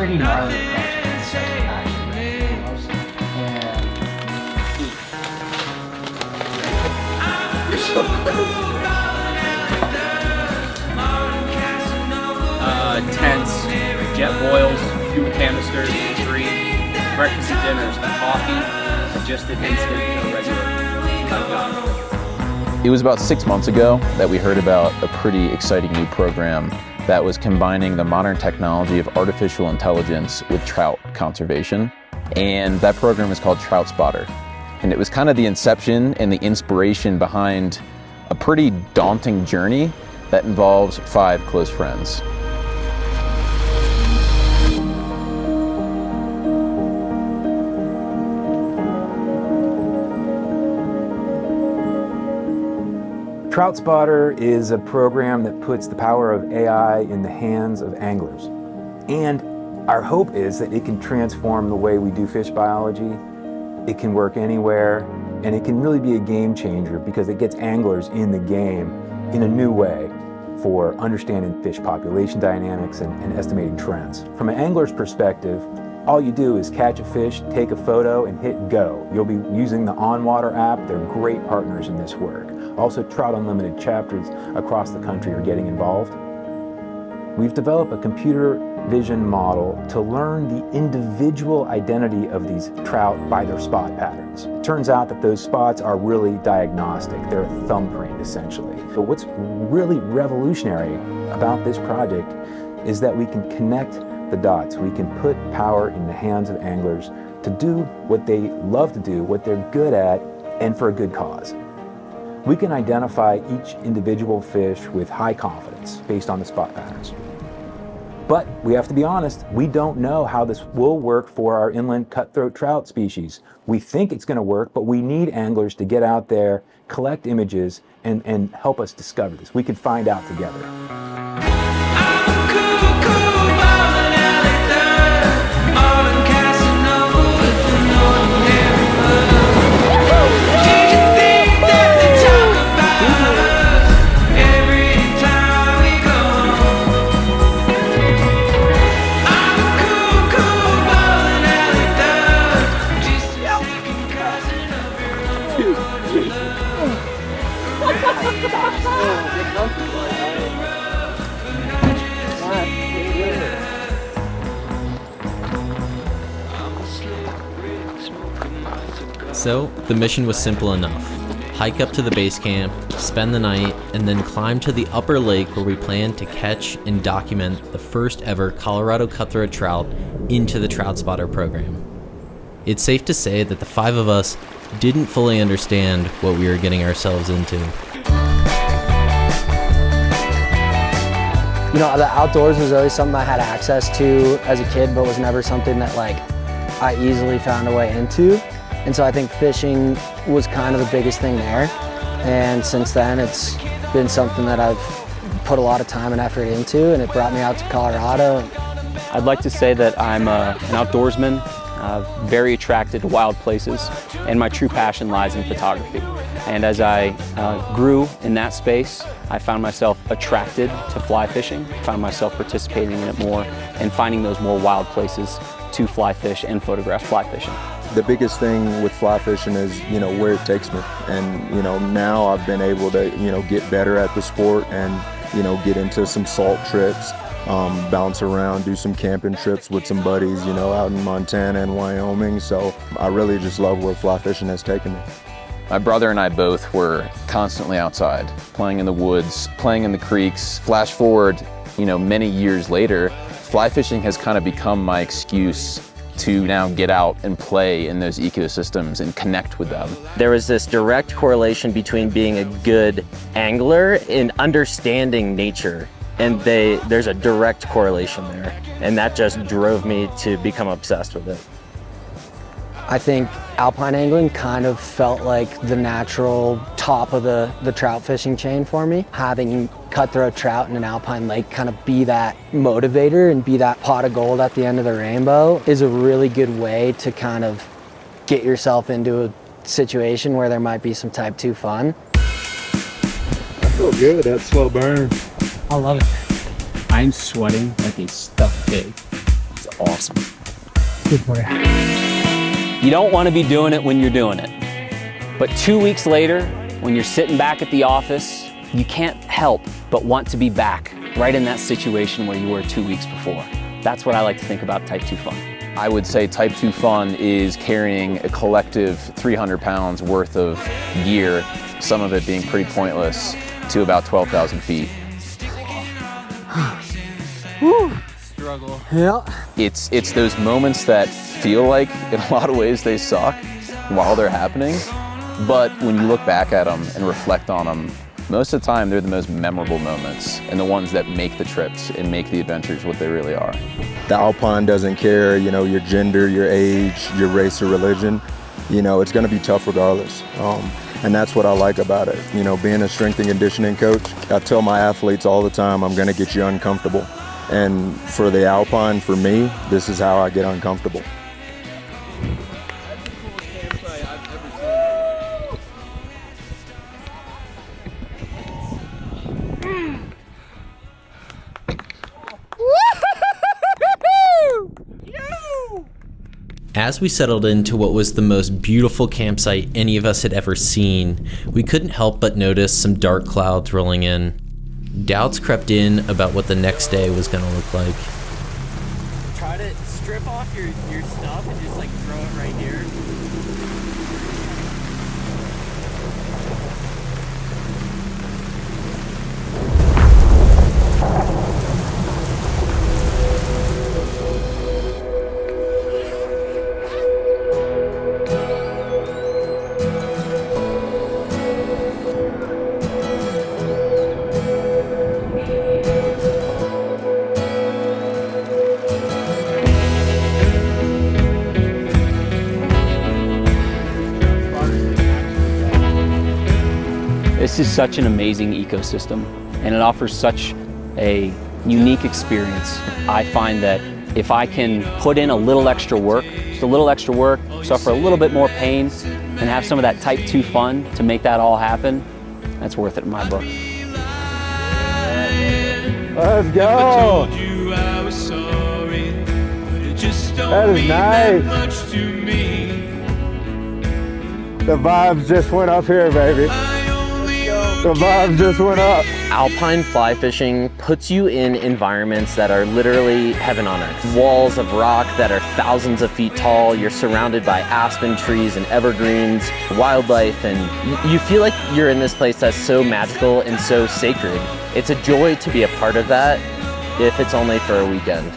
pretty gnarly approach. Tents, jet boils, fuel canisters, tree, breakfast and dinners, coffee, and just an instant, regular. It was about 6 months ago that we heard about a pretty exciting new program that was combining the modern technology of artificial intelligence with trout conservation. And that program is called Trout Spotter. And it was kind of the inception and the inspiration behind a pretty daunting journey that involves 5 close friends. Trout Spotter is a program that puts the power of AI in the hands of anglers. And our hope is that it can transform the way we do fish biology. It can work anywhere, and it can really be a game changer because it gets anglers in the game in a new way for understanding fish population dynamics and estimating trends. From an angler's perspective, all you do is catch a fish, take a photo, and hit go. You'll be using the OnWater app. They're great partners in this work. Also, Trout Unlimited chapters across the country are getting involved. We've developed a computer vision model to learn the individual identity of these trout by their spot patterns. It turns out that those spots are really diagnostic. They're a thumbprint, essentially. So what's really revolutionary about this project is that we can connect the dots. We can put power in the hands of anglers to do what they love to do, what they're good at, and for a good cause. We can identify each individual fish with high confidence based on the spot patterns. But we have to be honest, we don't know how this will work for our inland cutthroat trout species. We think it's going to work, but we need anglers to get out there, collect images, and help us discover this. We can find out together. So, the mission was simple enough. Hike up to the base camp, spend the night, and then climb to the upper lake where we planned to catch and document the first ever Colorado cutthroat trout into the Trout Spotter program. It's safe to say that the 5 of us didn't fully understand what we were getting ourselves into. You know, the outdoors was always something I had access to as a kid, but was never something that I easily found a way into. And so I think fishing was kind of the biggest thing there. And since then, it's been something that I've put a lot of time and effort into, and it brought me out to Colorado. I'd like to say that I'm an outdoorsman, very attracted to wild places, and my true passion lies in photography. And as I grew in that space, I found myself attracted to fly fishing, found myself participating in it more, and finding those more wild places to fly fish and photograph fly fishing. The biggest thing with fly fishing is, where it takes me. And, now I've been able to, get better at the sport and, get into some salt trips, bounce around, do some camping trips with some buddies, out in Montana and Wyoming. So I really just love where fly fishing has taken me. My brother and I both were constantly outside, playing in the woods, playing in the creeks. Flash forward, many years later, fly fishing has kind of become my excuse to now get out and play in those ecosystems and connect with them. There was this direct correlation between being a good angler and understanding nature. And there's a direct correlation there. And that just drove me to become obsessed with it. I think alpine angling kind of felt like the natural top of the trout fishing chain for me. Having cutthroat trout in an alpine lake kind of be that motivator and be that pot of gold at the end of the rainbow is a really good way to kind of get yourself into a situation where there might be some type 2 fun. I feel good, that slow burn. I love it. I'm sweating like a stuffed pig. It's awesome. Good boy. You don't want to be doing it when you're doing it. But 2 weeks later, when you're sitting back at the office, you can't help but want to be back right in that situation where you were 2 weeks before. That's what I like to think about Type 2 fun. I would say Type 2 fun is carrying a collective 300 pounds worth of gear, some of it being pretty pointless, to about 12,000 feet. Struggle. Yeah. It's those moments that feel like, in a lot of ways, they suck while they're happening. But when you look back at them and reflect on them, most of the time they're the most memorable moments and the ones that make the trips and make the adventures what they really are. The Alpine doesn't care, you know, your gender, your age, your race or religion. You know, it's going to be tough regardless. And that's what I like about it. You know, being a strength and conditioning coach, I tell my athletes all the time, I'm going to get you uncomfortable. And for the Alpine, for me, this is how I get uncomfortable. As we settled into what was the most beautiful campsite any of us had ever seen, we couldn't help but notice some dark clouds rolling in. Doubts crept in about what the next day was going to look like. Try to strip off your stuff and just like throw it right here. This is such an amazing ecosystem, and it offers such a unique experience. I find that if I can put in a little extra work, just a little extra work, suffer a little bit more pain, and have some of that Type 2 fun to make that all happen, that's worth it in my book. Let's go. That is nice. The vibes just went up here, baby. The vibes just went up. Alpine fly fishing puts you in environments that are literally heaven on earth. Walls of rock that are thousands of feet tall. You're surrounded by aspen trees and evergreens, wildlife, and you feel like you're in this place that's so magical and so sacred. It's a joy to be a part of that, if it's only for a weekend.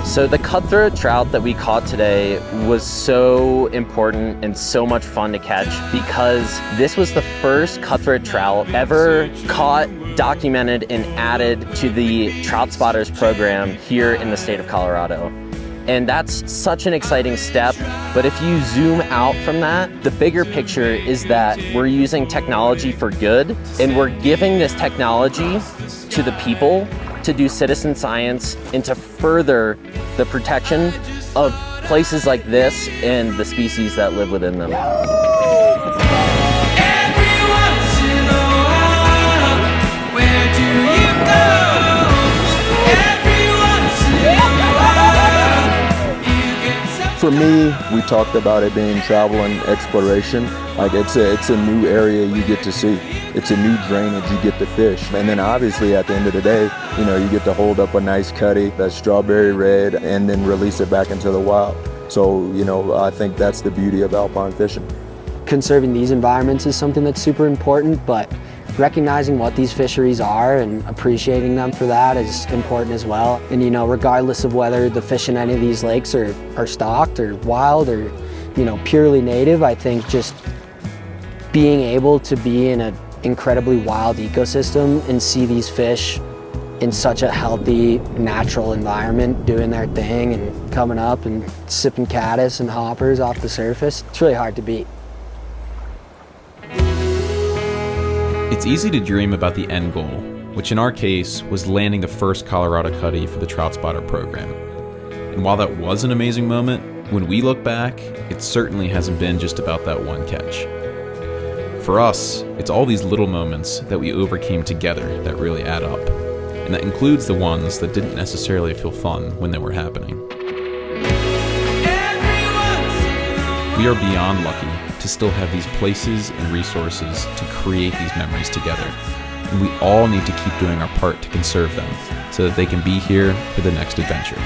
So the cutthroat trout that we caught today was so important and so much fun to catch because this was the first cutthroat trout ever caught, documented, and added to the Trout Spotters program here in the state of Colorado. And that's such an exciting step, but if you zoom out from that, the bigger picture is that we're using technology for good, and we're giving this technology to the people to do citizen science and to further the protection of places like this and the species that live within them. For me, we talked about it being travel and exploration. Like it's a new area you get to see. It's a new drainage you get to fish. And then obviously at the end of the day, you know, you get to hold up a nice cutty that's strawberry red and then release it back into the wild. So, you know, I think that's the beauty of alpine fishing. Conserving these environments is something that's super important, but recognizing what these fisheries are and appreciating them for that is important as well. And you know, regardless of whether the fish in any of these lakes are stocked or wild or, you know, purely native, I think just being able to be in an incredibly wild ecosystem and see these fish in such a healthy, natural environment, doing their thing and coming up and sipping caddis and hoppers off the surface. It's really hard to beat. It's easy to dream about the end goal, which in our case was landing the first Colorado cuttie for the Trout Spotter program. And while that was an amazing moment, when we look back, it certainly hasn't been just about that one catch. For us, it's all these little moments that we overcame together that really add up. And that includes the ones that didn't necessarily feel fun when they were happening. We are beyond lucky to still have these places and resources to create these memories together. And we all need to keep doing our part to conserve them so that they can be here for the next adventure.